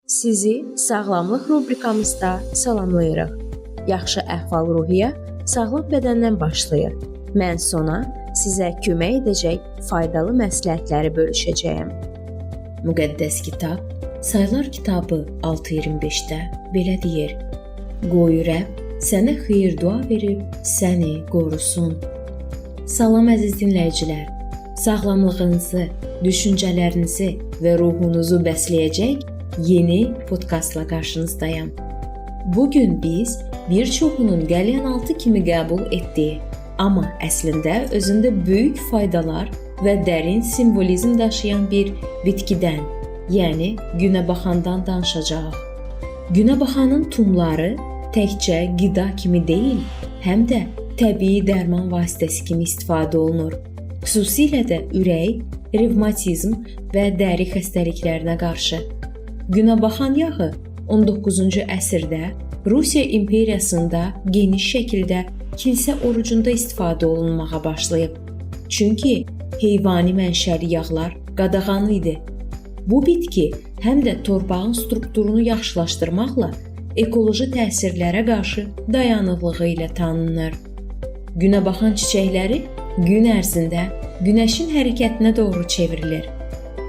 Sizi sağlamlıq rubrikamızda salamlayırıq. Yaxşı əhval-ruhiyyə sağlam bədəndən başlayır. Mən Sona sizə kömək edəcək faydalı məsləhətləri bölüşəcəyəm. Müqəddəs kitab Sayılar kitabı 6:25-də belə deyir: Qoy Rəbb sənə xeyir dua verib səni qorusun. Salam əziz dinləyicilər. Sağlamlığınızı, düşüncələrinizi və ruhunuzu bəsləyəcək yeni podkastla qarşınızdayım. Bugün biz bir çoxunun qəlyanaltı kimi qəbul etdiyi, amma əslində özündə böyük faydalar və dərin simvolizm daşıyan bir bitkidən, yəni günəbaxandan danışacağıq. Günəbaxanın tumları təkcə qida kimi deyil, həm də təbii dərman vasitəsi kimi istifadə olunur. Xüsusilə də ürək, revmatizm və dəri xəstəliklərinə qarşı. Günəbaxan yağı 19-cu əsrdə Rusiya imperiyasında geniş şəkildə kilsə orucunda istifadə olunmağa başlayıb. Çünki heyvani mənşəli yağlar qadağan idi. Bu bitki həm də torpağın strukturunu yaxşılaşdırmaqla ekoloji təsirlərə qarşı dayanıqlığı ilə tanınır. Günəbaxan çiçəkləri gün ərzində günəşin hərəkətinə doğru çevrilir.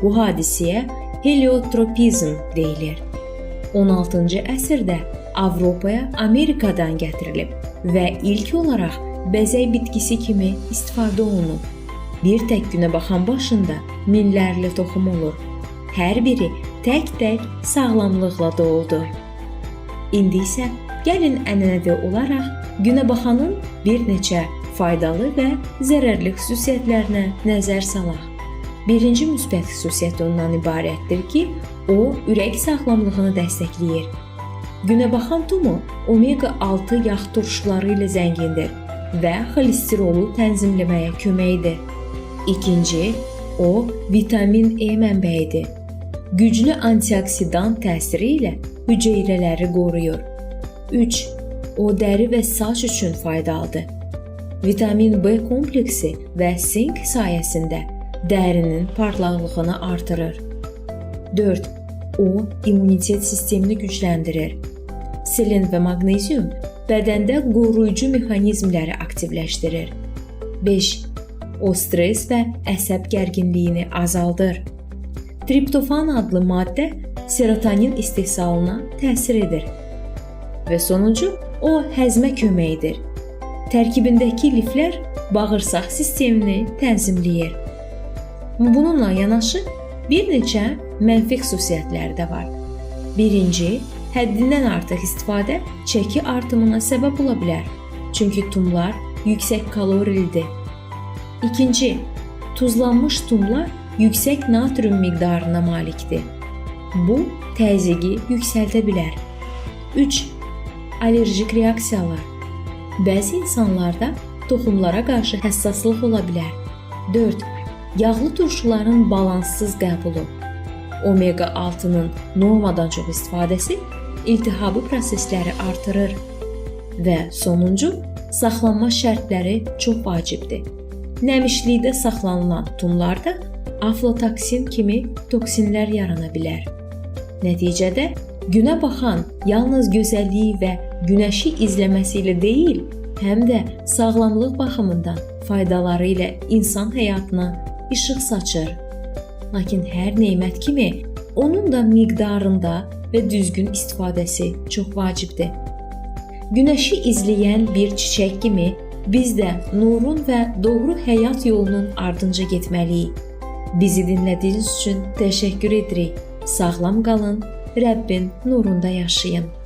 Bu hadisəyə heliotropizm deyilir. 16-cı əsrdə Avropaya Amerikadan gətirilib və ilk olaraq bəzək bitkisi kimi istifadə olunub. Bir tək günəbaxan başında minlərlə toxum olur. Hər biri tək-tək sağlamlıqla doludur. İndi isə gəlin ənənəvi olaraq günəbaxanın bir neçə faydalı və zərərli xüsusiyyətlərinə nəzər salaq. Birinci müsbət xüsusiyyət ondan ibarətdir ki, o ürək sağlamlığını dəstəkləyir. Günəbaxan tumu omega-6 yağ turşuları ilə zəngindir və xolesterolu tənzimləməyə kömək edir. İkinci, o vitamin E mənbəyidir. Güclü antioksidan təsiri ilə hüceyrələri qoruyur. 3. O dəri və saç üçün faydalıdır. Vitamin B kompleksi və sink sayəsində dərinin parlaqlığını artırır. 4. O immunitet sistemini gücləndirir. Selen və maqnezium bədəndə qoruyucu mexanizmləri aktivləşdirir. 5. O stres və əsəb gərginliyini azaldır. Triptofan adlı maddə serotonin istehsalına təsir edir. Və sonuncu, o həzmə kömək edir. Tərkibindəki liflər bağırsaq sistemini tənzimləyir. Bununla yanaşı bir neçə mənfi xüsusiyyətləri də var. Birinci, həddindən artıq istifadə çəki artımına səbəb ola bilər. Çünki tumlar yüksək kalorilidir. İkinci, tuzlanmış tumlar yüksək natrium miqdarına malikdir. Bu, təzyiqi yüksəldə bilər. 3. Allerjik reaksiyalar. Bəzi insanlarda toxumlara qarşı həssaslıq ola bilər. 4. Yağlı turşuların balanssız qəbulu. Omega-6-nın normadan çox istifadəsi iltihabi prosesləri artırır. Və sonuncu, saxlanma şərtləri çox vacibdir. Nəmişlikdə saxlanılan tumlarda aflatoksin kimi toksinlər yarana bilər. Nəticədə günəbaxan yalnız gözəlliyi və günəşi izləməsi ilə deyil, həm də sağlamlıq baxımından faydaları ilə insan həyatına işıq saçır. Lakin hər nemət kimi onun da miqdarında və düzgün istifadəsi çox vacibdir. Günəşi izləyən bir çiçək kimi biz də nurun və doğru həyat yolunun ardınca getməliyik. Bizi dinlədiyiniz üçün təşəkkür edirik. Sağlam qalın, Rəbbin nurunda yaşayın.